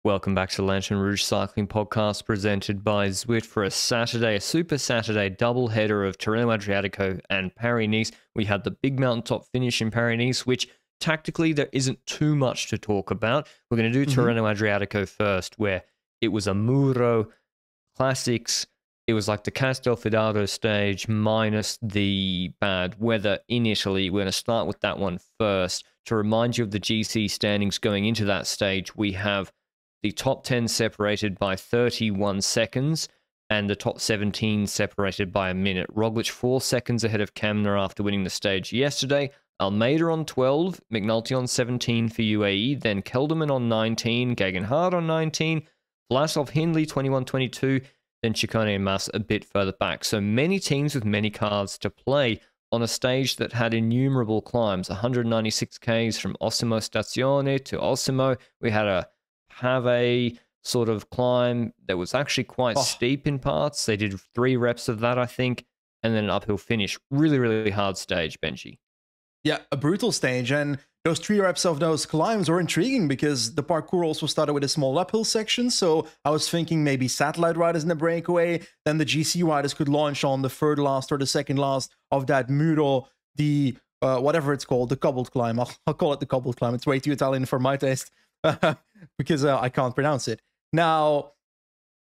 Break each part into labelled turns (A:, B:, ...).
A: Welcome back to the Lanterne Rouge Cycling Podcast presented by Zwift for a Saturday, a Super Saturday double-header of Tirreno-Adriatico and Paris-Nice. We had the big mountaintop finish in Paris-Nice, which tactically there isn't too much to talk about. We're going to do Tirreno-Adriatico first, where it was a Muro Classics. It was like the Castelfidardo stage minus the bad weather in Italy. We're going to start with that one first. To remind you of the GC standings going into that stage, we have the top 10 separated by 31 seconds, and the top 17 separated by a minute. Roglic 4 seconds ahead of Kamner after winning the stage yesterday. Almeida on 12, McNulty on 17 for UAE, then Kelderman on 19, Gegenhardt on 19, Vlasov Hindley 21-22, then Ciccone and Mas a bit further back. So many teams with many cards to play on a stage that had innumerable climbs, 196 Ks from Osimo Stazione to Osimo. We had a Pave sort of climb that was actually quite steep in parts. They did 3 reps of that, I think, and then an uphill finish. Really, really hard stage, Benji.
B: Yeah, a brutal stage, and those 3 reps of those climbs were intriguing because the parkour also started with a small uphill section, so I was thinking maybe satellite riders in the breakaway, then the GC riders could launch on the third last or the second last of that Muro, the whatever it's called, the cobbled climb. I'll call it the cobbled climb. It's way too Italian for my taste. Because I can't pronounce it. Now,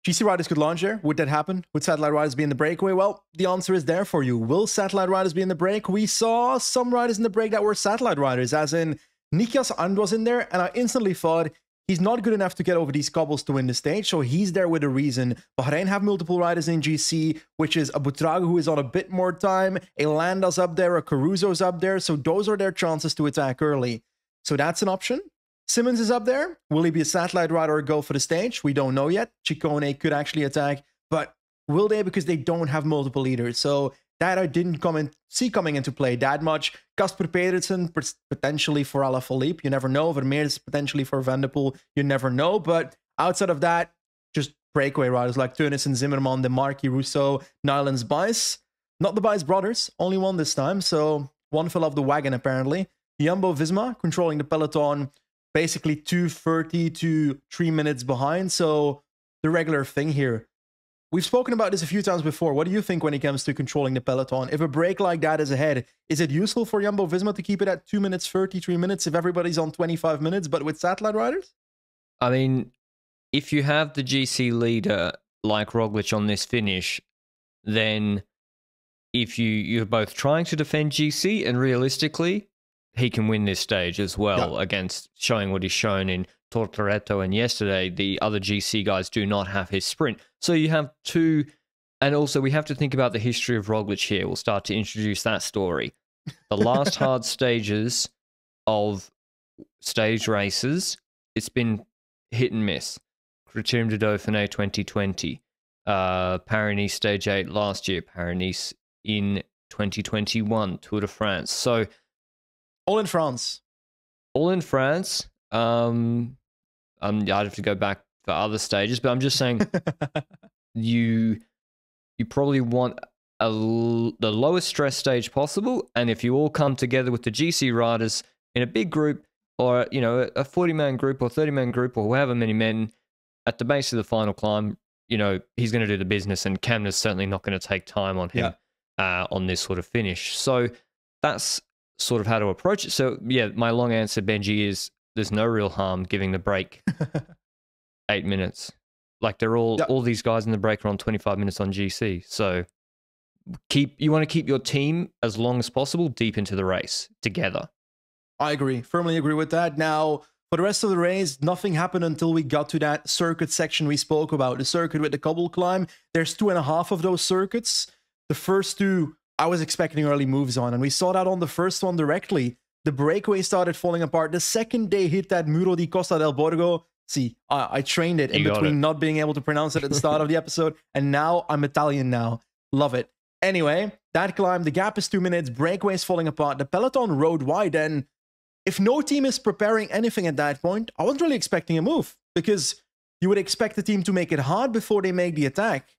B: GC riders could launch there. Would that happen? Would satellite riders be in the breakaway? Well, the answer is there for you. Will satellite riders be in the break? We saw some riders in the break that were satellite riders, as in Nikias And was in there, and I instantly thought he's not good enough to get over these cobbles to win the stage, so he's there with a reason. Bahrain have multiple riders in GC, which is a Butrago who is on a bit more time, a Landa's up there, a Caruso's up there, so those are their chances to attack early. So that's an option. Simmons is up there. Will he be a satellite rider or go for the stage? We don't know yet. Ciccone could actually attack, but will they? Because they don't have multiple leaders. So that I didn't see coming into play that much. Casper Pedersen, potentially for Alaphilippe. You never know. Vermeers, potentially for Van der Poel. You never know. But outside of that, just breakaway riders like Teunissen, Zimmerman, Demarchi, Rousseau, Nylans, Bice. Not the Bice brothers. Only one this time. So one fell off the wagon, apparently. Jumbo Visma controlling the peloton. Basically 2:30 to 3 minutes behind, so the regular thing here. We've spoken about this a few times before. What do you think when it comes to controlling the peloton? If a break like that is ahead, is it useful for Jumbo Visma to keep it at 2 minutes 30, 3 minutes if everybody's on 25 minutes, but with satellite riders?
A: I mean, if you have the GC leader like Roglic on this finish, then if you're both trying to defend GC and realistically, he can win this stage as well against showing what he's shown in Tortoreto, and yesterday the other GC guys do not have his sprint. So you have 2, and also we have to think about the history of Roglic here. We'll start to introduce that story. The last hard stages of stage races, it's been hit and miss. Critérium de Dauphiné 2020, Paris-Nice Stage 8 last year, Paris-Nice in 2021, Tour de France. So
B: all in France.
A: All in France. I'd have to go back for other stages, but I'm just saying you probably want the lowest stress stage possible, and if you all come together with the GC riders in a big group, or a 40-man group or 30-man group or however many men at the base of the final climb, he's going to do the business, and Kamner's certainly not going to take time on him on this sort of finish. So that's sort of how to approach it. So yeah, my long answer, Benji, is there's no real harm giving the break 8 minutes. Like they're all these guys in the break are on 25 minutes on GC. So you want to keep your team as long as possible deep into the race together.
B: I agree. Firmly agree with that. Now, for the rest of the race, nothing happened until we got to that circuit section we spoke about, the circuit with the cobble climb. There's 2.5 of those circuits. The first 2 I was expecting early moves on, and we saw that on the first one directly. The breakaway started falling apart. The second they hit that Muro di Costa del Borgo, see, I trained it in between not being able to pronounce it at the start of the episode, and now I'm Italian now. Love it. Anyway, that climb, the gap is 2 minutes, breakaway is falling apart, the peloton rode wide, and if no team is preparing anything at that point, I wasn't really expecting a move, because you would expect the team to make it hard before they make the attack.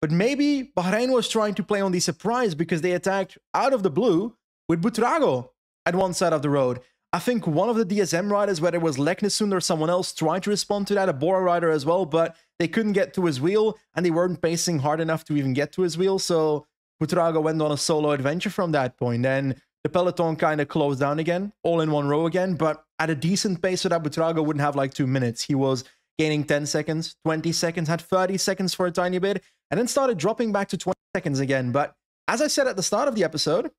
B: But maybe Bahrain was trying to play on the surprise because they attacked out of the blue with Butrago at one side of the road. I think one of the DSM riders, whether it was Leknesund or someone else, tried to respond to that, a Bora rider as well, but they couldn't get to his wheel, and they weren't pacing hard enough to even get to his wheel, so Buitrago went on a solo adventure from that point. And the peloton kind of closed down again, all in one row again, but at a decent pace so that Buitrago wouldn't have like 2 minutes. He was gaining 10 seconds, 20 seconds, had 30 seconds for a tiny bit, and then started dropping back to 20 seconds again. But as I said at the start of the episode,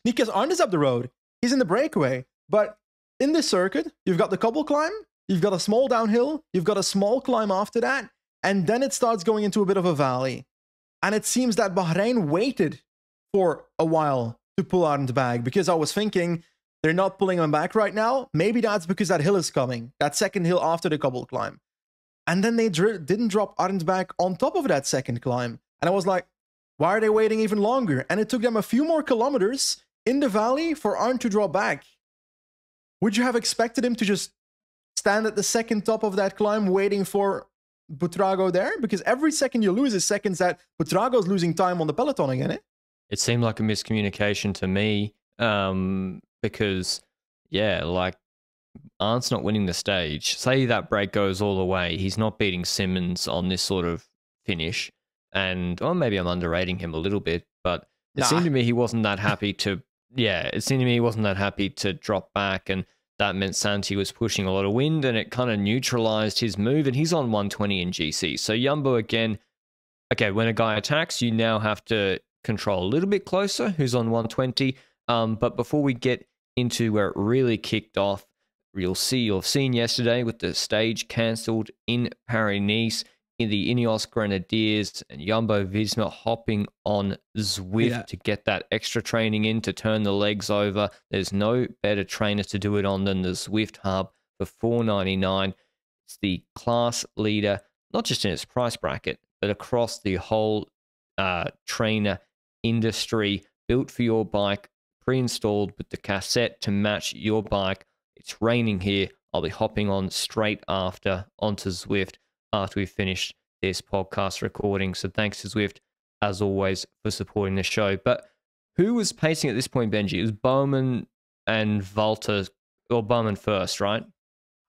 B: Nikias Arndt is up the road. He's in the breakaway. But in this circuit, you've got the cobble climb, you've got a small downhill, you've got a small climb after that, and then it starts going into a bit of a valley. And it seems that Bahrain waited for a while to pull Arndt back, because I was thinking they're not pulling him back right now. Maybe that's because that hill is coming, that second hill after the cobble climb. And then they didn't drop Arndt back on top of that second climb. And I was like, why are they waiting even longer? And it took them a few more kilometers in the valley for Arndt to drop back. Would you have expected him to just stand at the second top of that climb waiting for Buitrago there? Because every second you lose is seconds that Buitrago's losing time on the peloton again, eh?
A: It seemed like a miscommunication to me, because, yeah, like, Arndt's not winning the stage. Say that break goes all the way. He's not beating Simmons on this sort of finish. And, well, maybe I'm underrating him a little bit, but it seemed to me he wasn't that happy to... Yeah, it seemed to me he wasn't that happy to drop back, and that meant Santi was pushing a lot of wind, and it kind of neutralized his move, and he's on 120 in GC. So Jumbo again, okay, when a guy attacks, you now have to control a little bit closer who's on 120. But before we get into where it really kicked off, you've seen yesterday with the stage cancelled in Paris-Nice, in the Ineos Grenadiers and Jumbo Visma hopping on Zwift to get that extra training in to turn the legs over. There's no better trainer to do it on than the Zwift Hub for $4.99. It's the class leader, not just in its price bracket, but across the whole trainer industry, built for your bike, pre-installed with the cassette to match your bike. It's raining here. I'll be hopping on straight onto Zwift after we finish this podcast recording. So thanks to Zwift, as always, for supporting the show. But who was pacing at this point, Benji? It was Bowman and Valter, or Bowman first, right?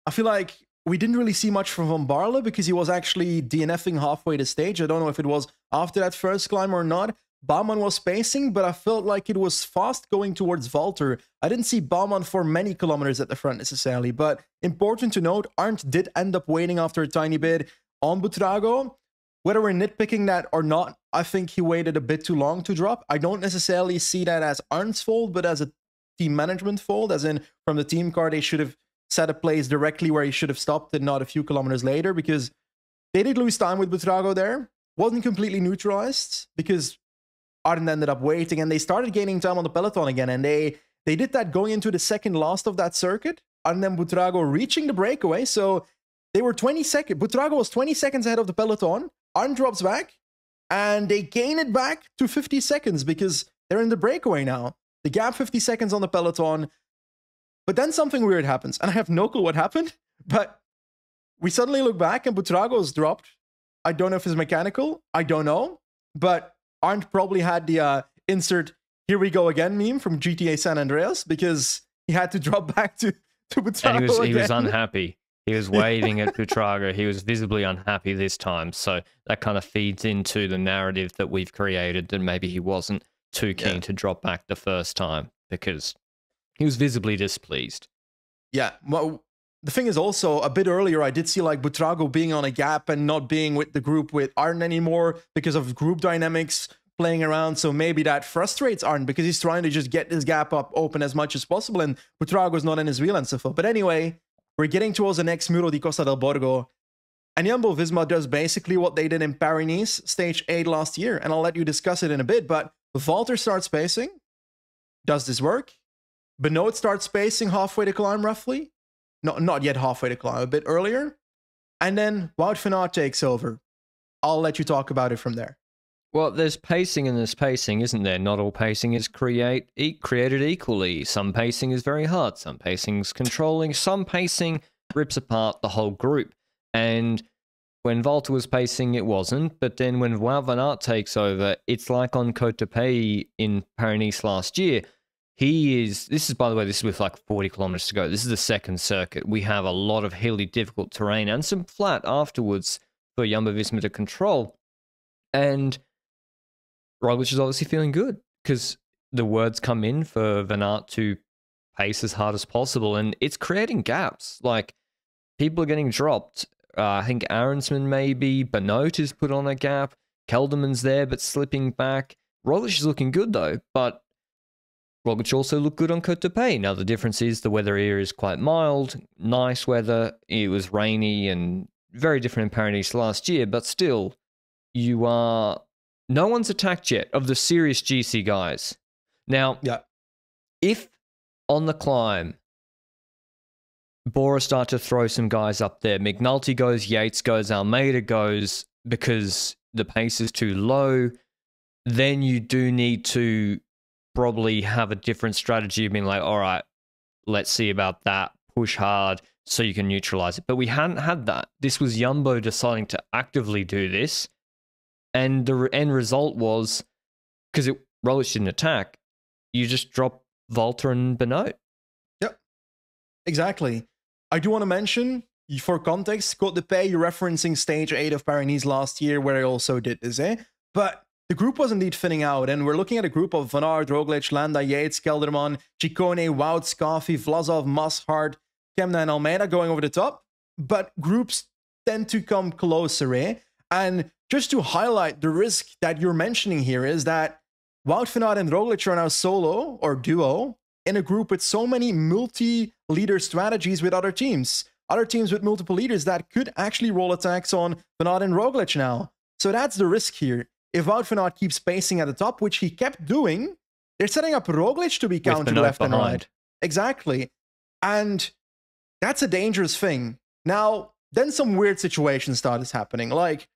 B: I feel like we didn't really see much from Van Baarle because he was actually DNFing halfway the stage. I don't know if it was after that first climb or not. Baumann was pacing, but I felt like it was fast going towards Valter. I didn't see Baumann for many kilometers at the front necessarily, but important to note, Arndt did end up waiting after a tiny bit on Buitrago. Whether we're nitpicking that or not, I think he waited a bit too long to drop. I don't necessarily see that as Arndt's fault, but as a team management fault, as in from the team car, they should have set a place directly where he should have stopped and not a few kilometers later, because they did lose time with Buitrago there. Wasn't completely neutralized because Arndt ended up waiting, and they started gaining time on the peloton again, and they did that going into the second last of that circuit, and then Buitrago reaching the breakaway, so they were 20 seconds, Buitrago was 20 seconds ahead of the peloton, Arndt drops back, and they gain it back to 50 seconds because they're in the breakaway now. They gap 50 seconds on the peloton, but then something weird happens, and I have no clue what happened, but we suddenly look back, and Buitrago's dropped. I don't know if it's mechanical, I don't know, but Arndt probably had the insert "here we go again" meme from GTA San Andreas because he had to drop back to Buitrago
A: and he was unhappy. He was waving at Buitrago. He was visibly unhappy this time. So that kind of feeds into the narrative that we've created that maybe he wasn't too keen to drop back the first time because he was visibly displeased.
B: Yeah, well, the thing is also, a bit earlier, I did see like Buitrago being on a gap and not being with the group with Arndt anymore because of group dynamics playing around. So maybe that frustrates Arndt because he's trying to just get this gap up open as much as possible, and Buitrago's not in his wheel and so forth. But anyway, we're getting towards the next Muro di Costa del Borgo, and Jumbo Visma does basically what they did in Paris-Nice, stage 8 last year, and I'll let you discuss it in a bit, but Valter starts pacing. Does this work? Benoit starts pacing halfway to climb, roughly. No, not yet halfway to climb, a bit earlier. And then Wout van Aert takes over. I'll let you talk about it from there.
A: Well, there's pacing and there's pacing, isn't there? Not all pacing is created equally. Some pacing is very hard. Some pacing's controlling. Some pacing rips apart the whole group. And when Valter was pacing, it wasn't. But then when Wout van Aert takes over, it's like on Côte d'Épée in Paris-Nice last year. This is, by the way, this is with like 40 kilometers to go. This is the second circuit. We have a lot of hilly, difficult terrain and some flat afterwards for Jumbo-Visma to control. And Roglic is obviously feeling good because the words come in for Van Aert to pace as hard as possible, and it's creating gaps. Like, people are getting dropped. I think Aaronsman maybe. Benoit is put on a gap. Kelderman's there, but slipping back. Roglic is looking good, though, but Roglic also looked good on Côte d'Opay. Now, the difference is the weather here is quite mild, nice weather. It was rainy and very different in Paris last year, but still, no one's attacked yet of the serious GC guys. Now, if on the climb, Bora start to throw some guys up there, McNulty goes, Yates goes, Almeida goes, because the pace is too low, then you do need to probably have a different strategy of being like, all right, let's see about that, push hard so you can neutralize it. But we hadn't had that. This was Jumbo deciding to actively do this, and the end result was, because Roglic didn't attack, you just drop Volta and Benoit.
B: Yep, exactly. I do want to mention, for context, Côte d'Opay, you're referencing stage 8 of Paris last year, where I also did this, But the group was indeed thinning out, and we're looking at a group of Van Aert, Roglic, Landa, Yates, Kelderman, Ciccone, Wout, Scarfi, Vlasov, Mosshart, Kemna, and Almeida going over the top. But groups tend to come closer, And just to highlight the risk that you're mentioning here is that Wout van Aert and Roglic are now solo or duo in a group with so many multi-leader strategies with other teams with multiple leaders that could actually roll attacks on Van Aert and Roglic now. So that's the risk here. If Wout van Aert keeps pacing at the top, which he kept doing, they're setting up Roglic to be countered left and right. Exactly. And that's a dangerous thing. Now, then some weird situations started happening. Like,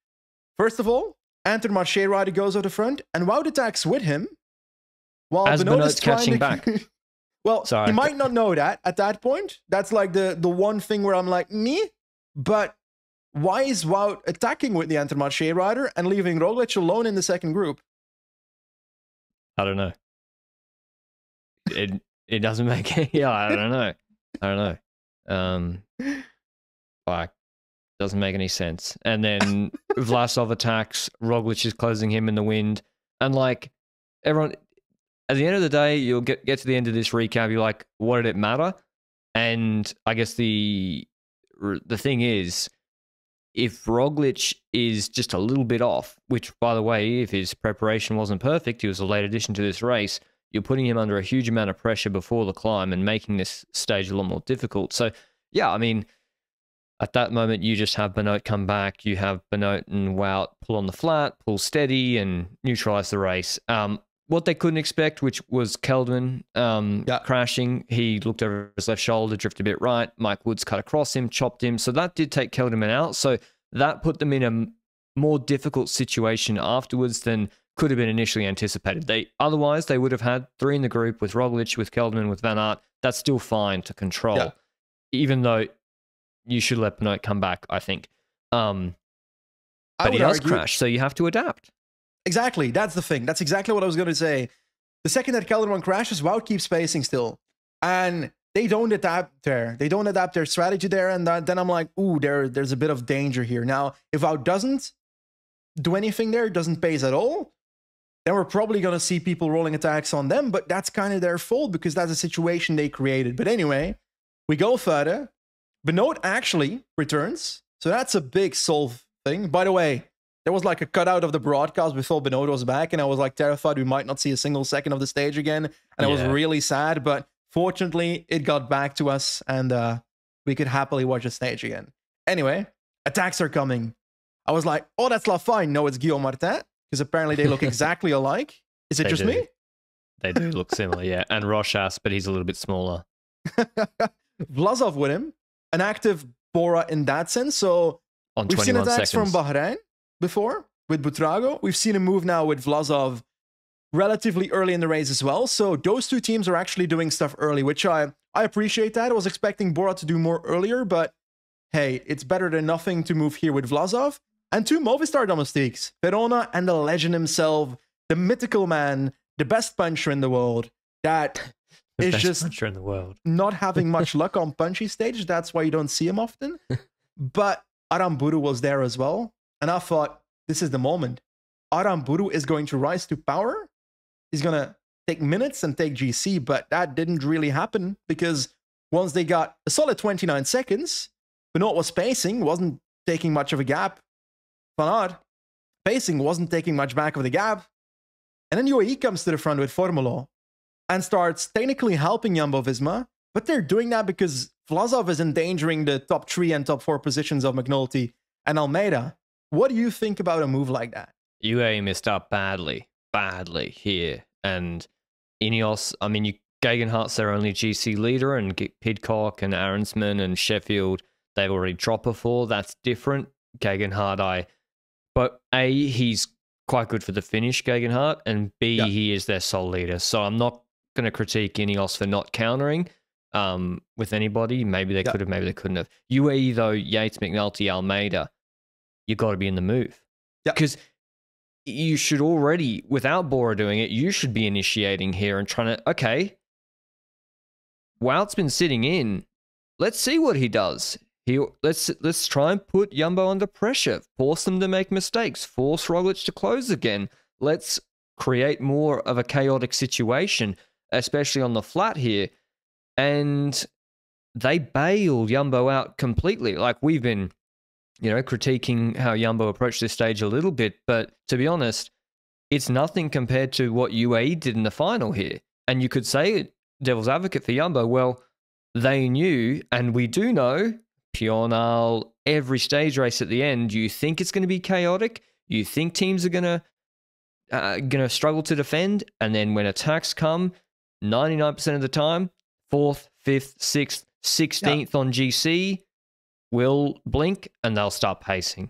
B: first of all, Anton Marché rider goes over the front, and Wout attacks with him, while
A: as
B: Benoit is
A: catching back.
B: Well,
A: sorry,
B: he might not know that at that point. That's like the one thing where I'm like, me? But why is Wout attacking with the Anton Marché rider and leaving Roglic alone in the second group?
A: I don't know. It doesn't make it. Yeah, I don't know. Like, doesn't make any sense. And then Vlasov attacks, Roglic is closing him in the wind, and like, everyone, at the end of the day, you'll get to the end of this recap, you're like, what did it matter? And I guess the thing is, if Roglic is just a little bit off, which, by the way, if his preparation wasn't perfect, he was a late addition to this race, you're putting him under a huge amount of pressure before the climb and making this stage a lot more difficult. So, yeah, I mean, at that moment, you just have Benoit come back. You have Benoit and Wout pull on the flat, pull steady, and neutralize the race. What they couldn't expect, which was Kelderman crashing. He looked over his left shoulder, drifted a bit right. Mike Woods cut across him, chopped him. So that did take Kelderman out. So that put them in a more difficult situation afterwards than could have been initially anticipated. Otherwise, they would have had 3 in the group with Roglic, with Kelderman, with Van Aert. That's still fine to control, even though you should let Benoit come back, I think. But he does crash, so you have to adapt.
B: Exactly, that's the thing. That's exactly what I was going to say. The second that Kelderman crashes, Wout keeps pacing still. And they don't adapt there. They don't adapt their strategy there, and then I'm like, ooh, there's a bit of danger here. Now, if Wout doesn't do anything there, doesn't pace at all, then we're probably going to see people rolling attacks on them, but that's kind of their fault because that's a situation they created. But anyway, we go further. Benoit actually returns, so that's a big solve thing. By the way, there was like a cutout of the broadcast before Benoit was back, and I was like terrified we might not see a single second of the stage again, and I was really sad, but fortunately it got back to us, and we could happily watch the stage again. Anyway, attacks are coming. I was like, oh, that's La Fine. No, it's Guillaume Martin, because apparently they look exactly alike. Is it just me?
A: They do look similar, yeah. And Rochas, but he's a little bit smaller.
B: Vlasov with him. An active Bora in that sense. So
A: on
B: we've seen attacks from Bahrain before with Butrago. We've seen a move now with Vlasov relatively early in the race as well. So those two teams are actually doing stuff early, which I appreciate that. I was expecting Bora to do more earlier, but hey, it's better than nothing to move here with Vlasov. And 2 Movistar domestiques, Verona and the legend himself, the mythical man, the best puncher in the world, that is
A: Best
B: just
A: puncher in the world.
B: not having much luck on punchy stage. That's why you don't see him often. But Aramburu was there as well. And I thought, this is the moment. Aramburu is going to rise to power. He's going to take minutes and take GC, but that didn't really happen because once they got a solid 29 seconds, Benoit was pacing, wasn't taking much of a gap. Van pacing, wasn't taking much back of the gap. And then UAE comes to the front with Formulo and starts technically helping Jumbo-Visma, but they're doing that because Vlasov is endangering the top 3 and top 4 positions of McNulty and Almeida. What do you think about a move like that?
A: UAE missed up badly here. And Ineos, I mean, Gegenhardt's their only GC leader, and Pidcock and Aaronsman and Sheffield, they've already dropped before. That's different. Gegenhardt, but A, he's quite good for the finish, Gegenhardt, and B, he is their sole leader. So I'm not going to critique Ineos for not countering with anybody. Maybe they could have, maybe they couldn't have. UAE, though, Yates, McNulty, Almeida, you got to be in the move. Because you should already, without Bora doing it, you should be initiating here and trying to, okay, Wout's been sitting in. Let's see what he does. Let's try and put Jumbo under pressure, force them to make mistakes, force Roglic to close again. Let's create more of a chaotic situation, especially on the flat here. And they bailed Jumbo out completely. Like, we've been, critiquing how Jumbo approached this stage a little bit, but to be honest, it's nothing compared to what UAE did in the final here. And you could say, devil's advocate for Jumbo, well, they knew, and we do know, Pional, every stage race at the end, you think it's going to be chaotic. You think teams are going to struggle to defend, and then when attacks come, 99% of the time, 4th, 5th, 6th, 16th on GC will blink and they'll start pacing.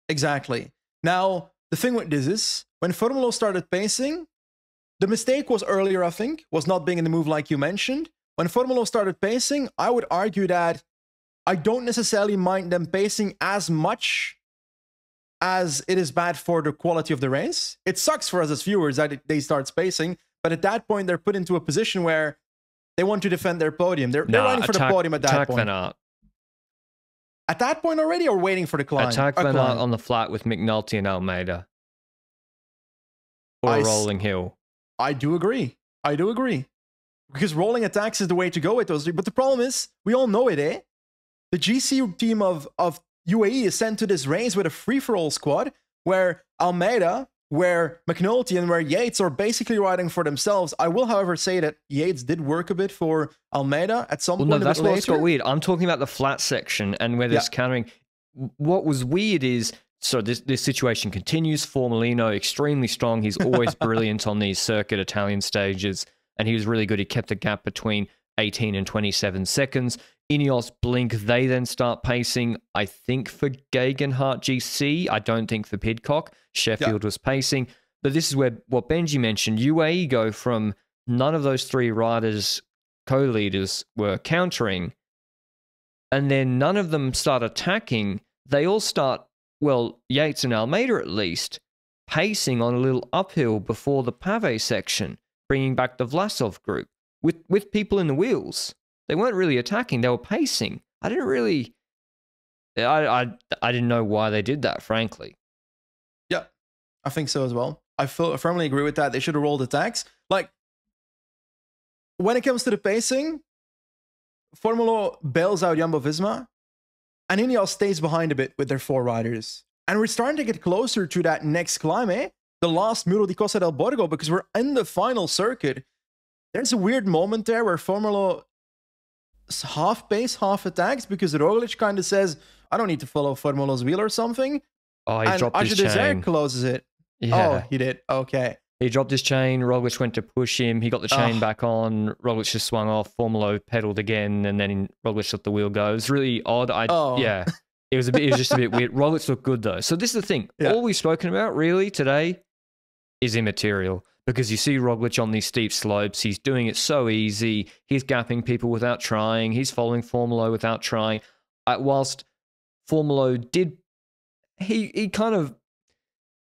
B: Exactly. Now, the thing with this is, when Formulo started pacing, the mistake was earlier, I think, was not being in the move like you mentioned. When Formulo started pacing, I would argue that I don't necessarily mind them pacing as much as it is bad for the quality of the race. It sucks for us as viewers that they start spacing, but at that point, they're put into a position where they want to defend their podium. They're running for the podium at that point. Van Aert. At that point already, or waiting for the climb?
A: Attack Van Aert on the flat with McNulty and Almeida. Or a rolling hill.
B: I do agree. Because rolling attacks is the way to go with those three. But the problem is, we all know it, eh? The GC team of UAE is sent to this race with a free-for-all squad where Almeida, where McNulty, and where Yates are basically riding for themselves. I will, however, say that Yates did work a bit for Almeida at some point.
A: No, that's what's got weird. I'm talking about the flat section and where there's countering. What was weird is, so this situation continues. Formalino, extremely strong. He's always brilliant on these circuit Italian stages, and he was really good. He kept a gap between 18 and 27 seconds. Ineos blink. They then start pacing, I think, for Gegenhardt GC. I don't think for Pidcock. Sheffield was pacing. But this is where what Benji mentioned. UAE go from none of those three riders, co-leaders, were countering, and then none of them start attacking. They all start, well, Yates and Almeida at least, pacing on a little uphill before the Pave section, bringing back the Vlasov group with people in the wheels. They weren't really attacking. They were pacing. I didn't know why they did that, frankly.
B: Yeah, I think so as well. I firmly agree with that. They should have rolled attacks. Like, when it comes to the pacing, Formulo bails out Jumbo-Visma, and Ineos stays behind a bit with their 4 riders. And we're starting to get closer to that next climb, eh? The last Muro di Costa del Borgo, because we're in the final circuit. There's a weird moment there where Formulo half pace, half attacks, because Roglic kind of says, I don't need to follow Formulo's wheel or something.
A: Oh, he dropped his chain.
B: Closes it.
A: Yeah.
B: Oh, he did. Okay.
A: He dropped his chain. Roglic went to push him. He got the chain back on. Roglic just swung off. Formulo pedaled again, and then Roglic let the wheel go. It was really odd. Yeah. It was just a bit weird. Roglic looked good, though. So this is the thing. Yeah. All we've spoken about, really, today is immaterial. Because you see Roglic on these steep slopes. He's doing it so easy. He's gapping people without trying. He's following Formulo without trying. Whilst Formulo did... He kind of...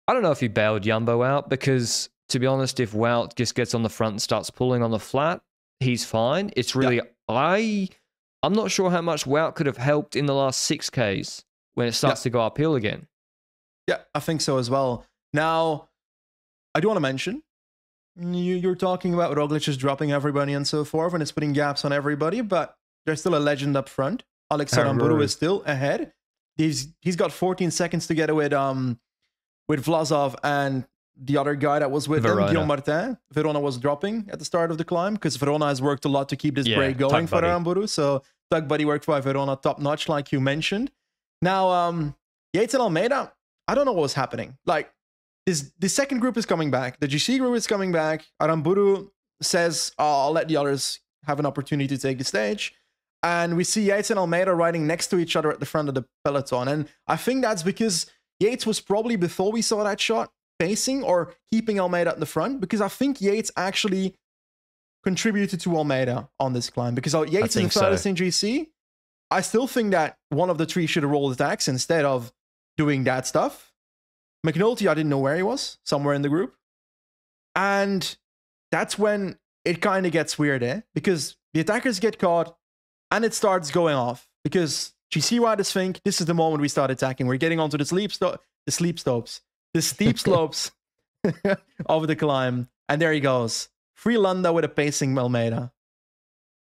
A: I don't know if he bailed Jumbo out, because, to be honest, if Wout just gets on the front and starts pulling on the flat, he's fine. It's really I'm not sure how much Wout could have helped in the last 6Ks when it starts to go uphill again.
B: Yeah, I think so as well. Now, I do want to mention, you're talking about Roglic just dropping everybody and so forth, and it's putting gaps on everybody, but there's still a legend up front. Alex Aramburu is still ahead. He's got 14 seconds to get with Vlasov and the other guy that was with him, Guillaume Martin. Verona was dropping at the start of the climb because Verona has worked a lot to keep this break going for Aramburu. So Tug Buddy worked by Verona top notch, like you mentioned. Now, Yates and Almeida, I don't know what was happening. Like, the second group is coming back. The GC group is coming back. Aramburu says, I'll let the others have an opportunity to take the stage. And we see Yates and Almeida riding next to each other at the front of the peloton. And I think that's because Yates was probably, before we saw that shot, pacing or keeping Almeida at the front, because I think Yates actually contributed to Almeida on this climb. Because Yates is the furthest in GC. I still think that one of the three should have rolled attacks instead of doing that stuff. McNulty, I didn't know where he was, somewhere in the group. And that's when it kind of gets weird, because the attackers get caught and it starts going off. Because GC riders think this is the moment we start attacking. We're getting onto the steep slopes of the climb. And there he goes. Free Landa with a pacing Almeida.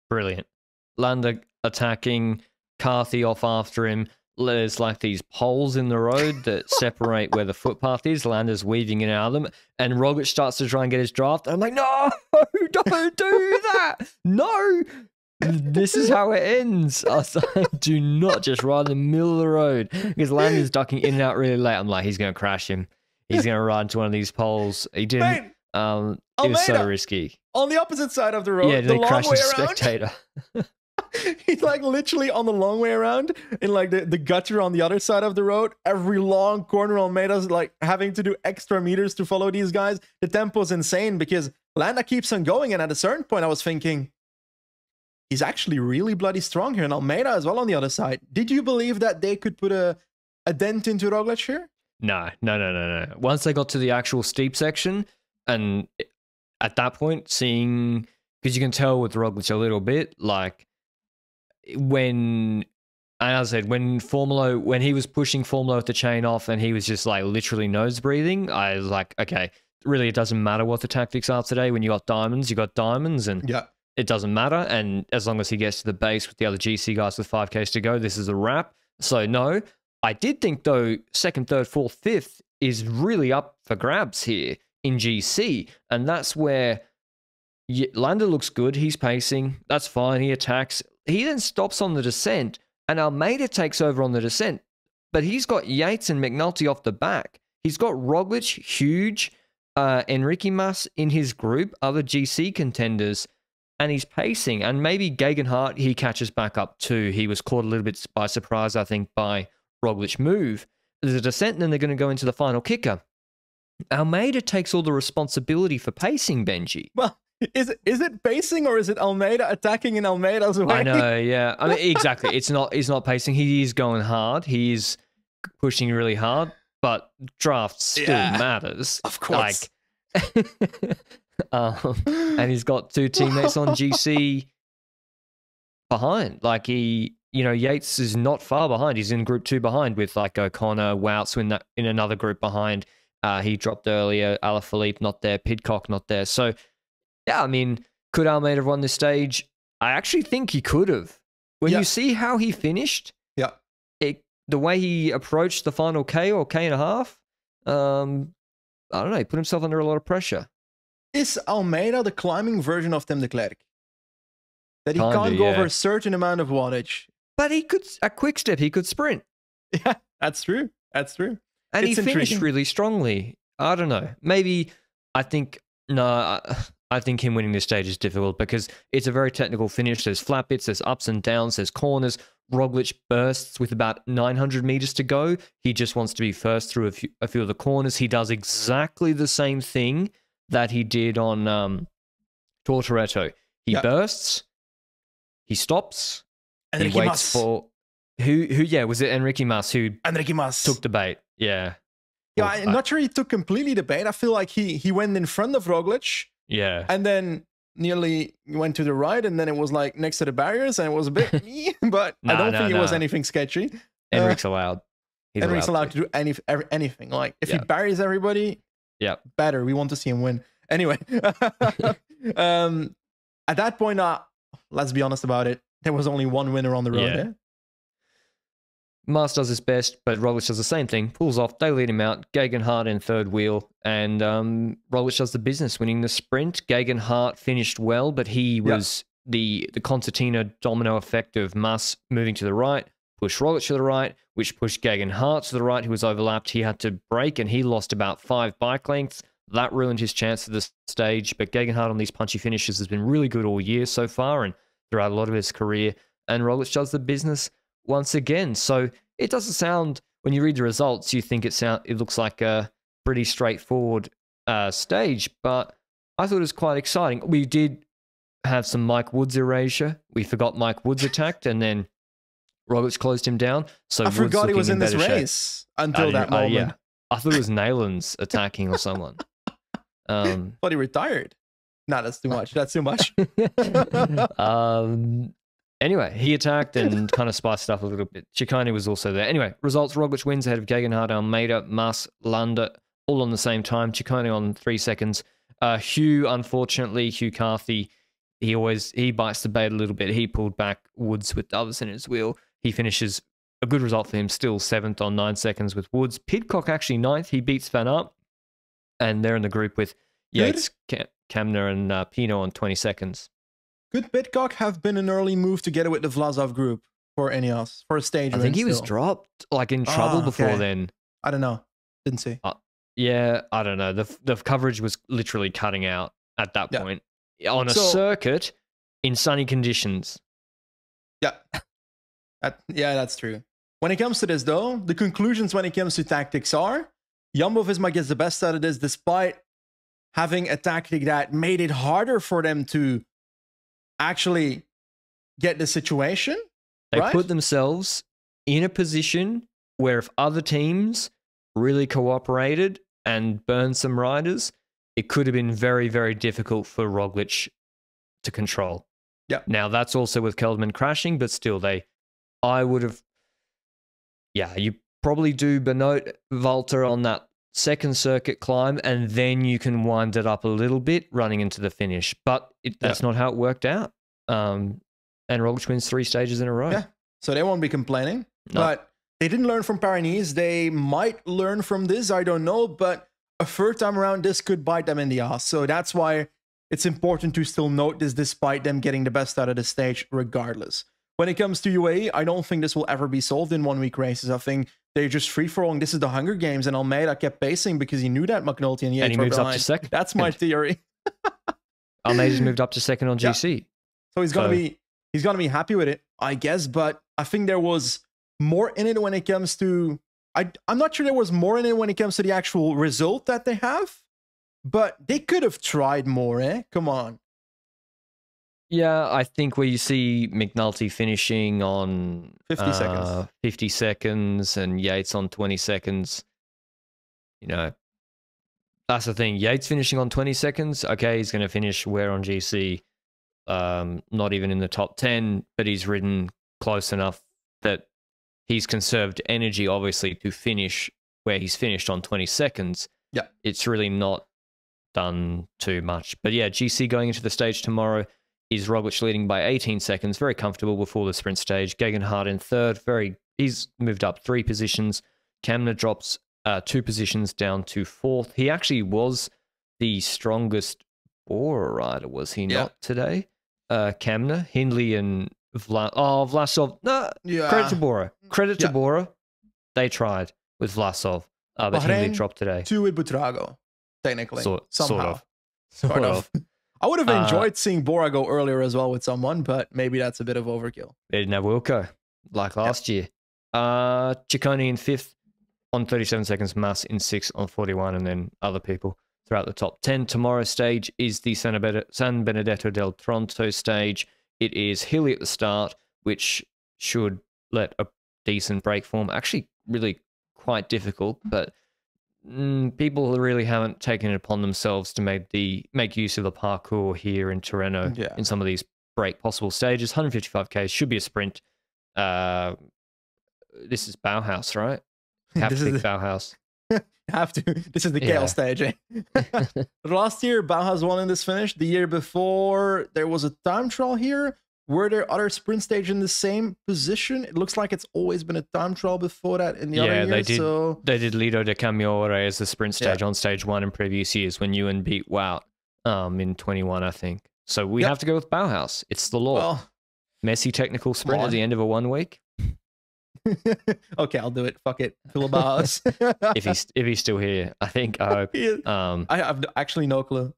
A: Brilliant. Landa attacking, Carthy off after him. There's like these poles in the road that separate where the footpath is. Landa's weaving in and out of them. And Roglic starts to try and get his draft. I'm like, no, don't do that. No. This is how it ends. I was like, do not just ride in the middle of the road. Because Landa's ducking in and out really late. I'm like, he's going to crash him. He's going to ride into one of these poles. He didn't. It was so risky.
B: On the opposite side of the road,
A: yeah,
B: the long
A: crashed
B: way
A: a
B: around.
A: spectator.
B: He's like literally on the long way around in like the gutter on the other side of the road. Every long corner Almeida's like having to do extra meters to follow these guys. The tempo's insane because Landa keeps on going. And at a certain point, I was thinking, he's actually really bloody strong here. And Almeida as well on the other side. Did you believe that they could put a dent into Roglic here?
A: No. Once they got to the actual steep section, and at that point, seeing, because you can tell with Roglic a little bit, like, when he was pushing Formolo with the chain off and he was just like literally nose breathing, I was like, okay, really, it doesn't matter what the tactics are today. When you got diamonds, and it doesn't matter. And as long as he gets to the base with the other GC guys with 5Ks to go, this is a wrap. So no, I did think though, second, third, fourth, fifth is really up for grabs here in GC. And that's where Landa looks good. He's pacing. That's fine. He attacks. He then stops on the descent, and Almeida takes over on the descent. But he's got Yates and McNulty off the back. He's got Roglic, Huge, Enrique Mas in his group, other GC contenders, and he's pacing. And maybe Gegenhardt, he catches back up too. He was caught a little bit by surprise, I think, by Roglic's move. There's a descent, and then they're going to go into the final kicker. Almeida takes all the responsibility for pacing, Benji.
B: Well, is it pacing or is it Almeida attacking in Almeida's way?
A: I know, yeah. I mean, exactly. He's not pacing. He is going hard. He is pushing really hard, but draft still matters.
B: Of course.
A: Like, and he's got two teammates on GC behind. Like Yates is not far behind. He's in group 2 behind with like O'Connor, Woutz in another group behind. He dropped earlier. Alaphilippe not there. Pidcock not there. So, yeah, I mean, could Almeida have won this stage? I actually think he could have. When you see how he finished, the way he approached the final K or K and a half, I don't know, he put himself under a lot of pressure.
B: Is Almeida the climbing version of Tim de Klerk? That he can't go over a certain amount of wattage.
A: But he could, a quick step, he could sprint.
B: Yeah, that's true. That's true.
A: And he finished really strongly. I don't know. Maybe, I think him winning this stage is difficult because it's a very technical finish. There's flat bits, there's ups and downs, there's corners. Roglic bursts with about 900 meters to go. He just wants to be first through a few of the corners. He does exactly the same thing that he did on Tirreno-Adriatico. He bursts, he stops, and he waits for was it Enrique Mas who took the bait? Yeah.
B: Yeah, I'm not sure he took completely the bait. I feel like he went in front of Roglic.
A: Yeah.
B: And then nearly went to the right, and then it was like next to the barriers, and it was a bit, but I don't think it was anything sketchy.
A: Enric's allowed.
B: Henry's allowed to do anything. Like if he buries everybody, better. We want to see him win. Anyway, at that point, let's be honest about it. There was only one winner on the road. Yeah.
A: Mars does his best, but Roglic does the same thing. Pulls off. They lead him out. Gegenhardt in third wheel, and Roglic does the business, winning the sprint. Gegenhardt finished well, but he was the concertina domino effect of Mas moving to the right, pushed Roglic to the right, which pushed Gegenhardt to the right, who was overlapped. He had to brake, and he lost about 5 bike lengths. That ruined his chance at the stage, but Gegenhardt on these punchy finishes has been really good all year so far and throughout a lot of his career, and Roglic does the business once again. So it doesn't sound, when you read the results, you think it looks like a pretty straightforward stage, but I thought it was quite exciting. We did have some Mike Woods erasure. We forgot Mike Woods attacked, and then Roglic closed him down. So
B: I forgot he was in this race until that moment.
A: I thought it was Neylands attacking or someone.
B: But he retired. No, that's too much. That's too much.
A: Anyway, he attacked and kind of spiced it up a little bit. Ciccone was also there. Anyway, results: Roglic wins ahead of Gegenhardt, Almeida, Mas, Landa, all on the same time. Ciccone on 3 seconds. Hugh, unfortunately, Hugh Carthy, he bites the bait a little bit. He pulled back Woods with the others in his wheel. He finishes a good result for him, still 7th on 9 seconds with Woods. Pidcock actually 9th. He beats Van Aert, and they're in the group with Yates, Kamner, and Pino on 20 seconds.
B: Could Pidcock have been an early move together with the Vlasov group for Ineos for a stage?
A: I think he was dropped, like in trouble before then.
B: I don't know. Didn't see.
A: Yeah, I don't know. The coverage was literally cutting out at that point on a circuit in sunny conditions.
B: Yeah, that's true. When it comes to this, though, the conclusions when it comes to tactics are Jumbo-Visma gets the best out of this, despite having a tactic that made it harder for them to actually get the situation.
A: They put themselves in a position where if other teams really cooperated and burned some riders, it could have been very, very difficult for Roglic to control.
B: Yeah.
A: Now, that's also with Kelderman crashing, but still, I would have, you probably do Benoit Valter on that second circuit climb, and then you can wind it up a little bit running into the finish. But that's not how it worked out. And Roglic wins 3 stages in a row.
B: Yeah, so they won't be complaining. No. But they didn't learn from Paris. They might learn from this, I don't know. But a third time around, this could bite them in the ass. So that's why it's important to still note this, despite them getting the best out of the stage regardless. When it comes to UAE, I don't think this will ever be solved in 1 week races. I think they're just free-for-alling. This is the Hunger Games, and Almeida kept pacing because he knew that McNulty and Yates were behind.
A: Up to second.
B: That's my theory.
A: Almeida's moved up to second on GC.
B: So he's gonna be happy with it, I guess. But I think there was more in it when it comes to. I'm not sure there was more in it when it comes to the actual result that they have, but they could have tried more. Come on.
A: Yeah, I think where you see McNulty finishing on 50 seconds and Yates on 20 seconds, that's the thing. Yates finishing on 20 seconds, okay, he's going to finish where on GC? Not even in the top 10, but he's ridden close enough that he's conserved energy, obviously, to finish where he's finished on 20 seconds.
B: Yeah.
A: It's really not done too much. But yeah, GC going into the stage tomorrow is Roglic leading by 18 seconds, very comfortable before the sprint stage. Gegenhardt in third, he's moved up 3 positions. Kamner drops 2 positions down to 4th. He actually was the strongest Bora rider, was he not today? Kamner, Hindley, and Vlasov. Credit to Bora. Credit to Bora. They tried with Vlasov, but Hindley dropped today.
B: 2 with Butrago, technically. Somehow.
A: Sort of.
B: I would have enjoyed seeing Bora go earlier as well with someone, but maybe that's a bit of overkill.
A: They didn't have Wilco, like last year. Ciccone in 5th on 37 seconds, Mas in 6th on 41, and then other people throughout the top 10. Tomorrow's stage is the San Benedetto del Tronto stage. It is hilly at the start, which should let a decent break form. Actually, really quite difficult, but people really haven't taken it upon themselves to make use of the parkour here in Tirreno in some of these break possible stages. 155k should be a sprint. This is Bauhaus, right? Have to pick Bauhaus.
B: Have to. This is the Gale stage. Eh? Last year, Bauhaus won in this finish. The year before, there was a time trial here. Were there other sprint stages in the same position? It looks like it's always been a time trial before that in the other years.
A: Yeah, they did.
B: So...
A: They did Lido de Cambiore as the sprint stage on stage 1 in previous years when Ewan beat Wout in 21, I think. So we have to go with Bauhaus. It's the law. Well, Messi technical sprint at the end of a 1 week.
B: Okay, I'll do it. Fuck it. Phil Bauhaus.
A: if he's still here, I think. I hope.
B: I have actually no clue.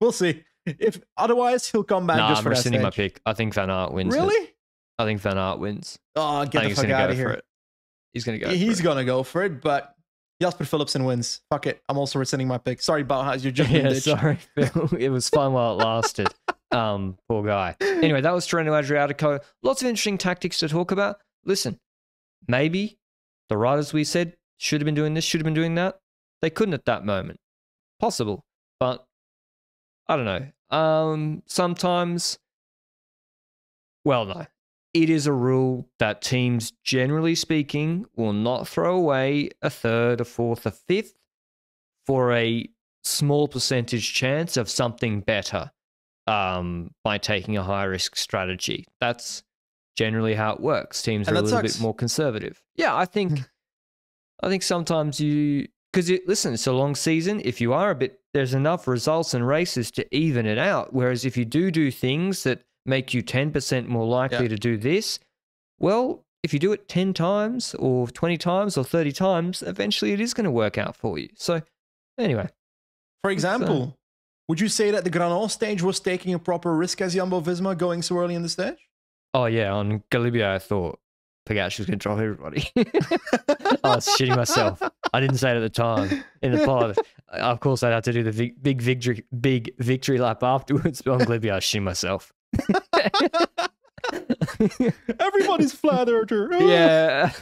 B: We'll see. If otherwise, he'll come back just for that stage.
A: I'm rescinding my pick. I think Van Aert wins.
B: Really?
A: I think Van Aert wins.
B: Oh, get the fuck out of here.
A: He's going to go
B: He's going to go for it, but Jasper Philipsen wins. Fuck it. I'm also rescinding my pick. Sorry, Bauhaus. You're jumping in ditch.
A: Sorry, Phil. It was fun while it lasted. Poor guy. Anyway, that was Tirreno-Adriatico. Lots of interesting tactics to talk about. Listen, maybe the riders we said should have been doing this, should have been doing that. They couldn't at that moment. Possible, but I don't know. Sometimes, well, no. It is a rule that teams, generally speaking, will not throw away a third, a fourth, a fifth for a small percentage chance of something better by taking a high-risk strategy. That's generally how it works. Teams are a little bit more conservative. Yeah, I think sometimes because listen, it's a long season. If you are there's enough results and races to even it out. Whereas if you do things that make you 10% more likely to do this, well, if you do it 10 times or 20 times or 30 times, eventually it is going to work out for you. So anyway.
B: For example, would you say that the Granon stage was taking a proper risk as Jumbo-Visma going so early in the stage?
A: Oh, yeah. On Galibia, I thought Pogacar was going to drop everybody. I was shitting myself. I didn't say it at the time in the pod. Of course, I'd have to do the big victory lap afterwards, but on Galibia, I was shitting myself.
B: Everybody's flat earther.
A: Yeah.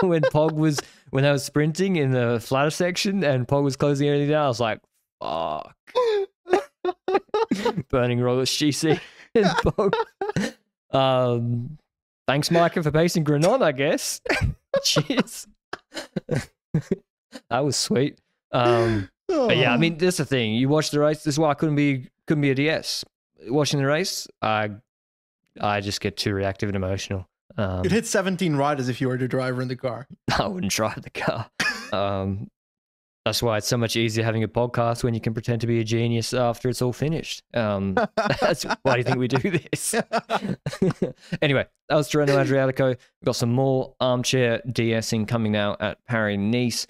A: When I was sprinting in the flatter section and Pog was closing everything down, I was like, fuck. Burning rollers, GC and Pog. Thanks, Micah, for pacing Granon, I guess. Cheers. That was sweet. But yeah, I mean, that's the thing. You watch the race. This is why I couldn't be a DS. Watching the race, I just get too reactive and emotional.
B: You'd hit 17 riders if you were the driver in the car.
A: I wouldn't drive the car. That's why it's so much easier having a podcast when you can pretend to be a genius after it's all finished. That's why do you think we do this? Anyway, that was Tirreno-Adriatico. We've got some more armchair DSing coming now at Paris-Nice.